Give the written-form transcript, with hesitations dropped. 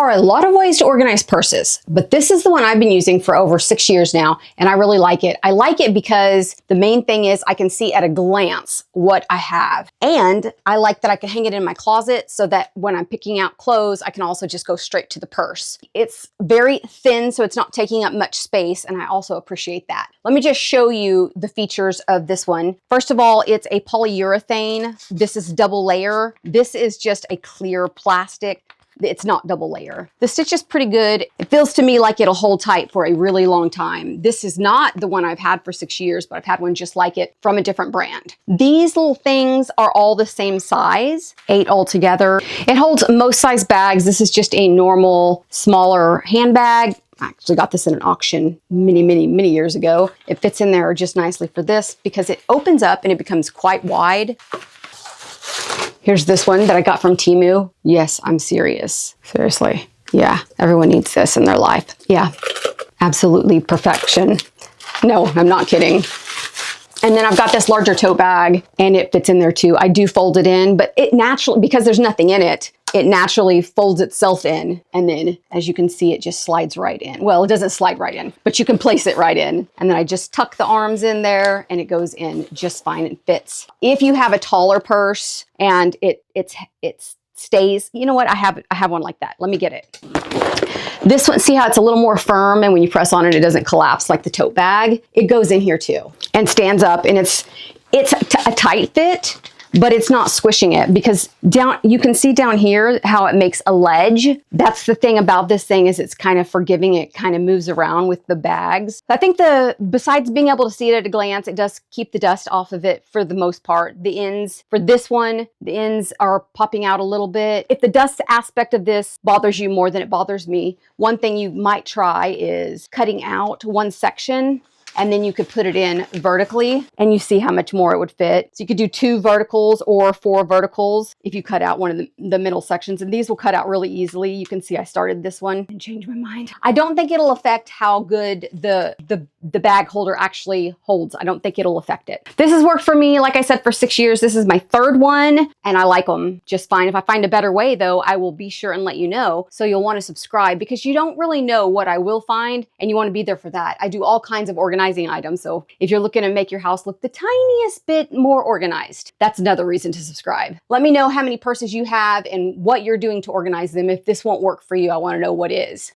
are a lot of ways to organize purses, but this is the one I've been using for over 6 years now, and I really like it. I like it because the main thing is I can see at a glance what I have. And I like that I can hang it in my closet so that when I'm picking out clothes, I can also just go straight to the purse. It's very thin, so it's not taking up much space, and I also appreciate that. Let me just show you the features of this one. First of all, it's a polyurethane. This is double layer. This is just a clear plastic. It's not double layer. The stitch is pretty good. It feels to me like it'll hold tight for a really long time. This is not the one I've had for 6 years, but I've had one just like it from a different brand. These little things are all the same size, 8 altogether. It holds most size bags. This is just a normal, smaller handbag. I actually got this in an auction many years ago. It fits in there just nicely for this because it opens up and it becomes quite wide. Here's this one that I got from Temu. Yes, I'm serious. Seriously. Yeah, everyone needs this in their life. Yeah, absolutely perfection. No, I'm not kidding. And then I've got this larger tote bag and it fits in there too. I do fold it in, but it naturally, because there's nothing in it, it naturally folds itself in. And then as you can see, it just slides right in. Well, it doesn't slide right in, but you can place it right in. And then I just tuck the arms in there and it goes in just fine. It fits. If you have a taller purse and it stays, you know what? I have one like that. Let me get it. This one, see how it's a little more firm, and when you press on it, it doesn't collapse like the tote bag. It goes in here too and stands up, and it's a tight fit, but it's not squishing it because you can see down here how it makes a ledge. That's the thing about this thing, is it's kind of forgiving. It kind of moves around with the bags. I think besides being able to see it at a glance, it does keep the dust off of it for the most part. The ends, for this one, the ends are popping out a little bit. If the dust aspect of this bothers you more than it bothers me, one thing you might try is cutting out one section, and then you could put it in vertically and you see how much more it would fit. So you could do 2 verticals or 4 verticals if you cut out one of the middle sections, and these will cut out really easily. You can see I started this one and changed my mind. I don't think it'll affect how good the bag holder actually holds. I don't think it'll affect it. This has worked for me, like I said, for 6 years. This is my 3rd one and I like them just fine. If I find a better way though, I will be sure and let you know. So you'll want to subscribe because you don't really know what I will find and you want to be there for that. I do all kinds of organizing items. So if you're looking to make your house look the tiniest bit more organized, that's another reason to subscribe. Let me know how many purses you have and what you're doing to organize them. If this won't work for you, I want to know what is.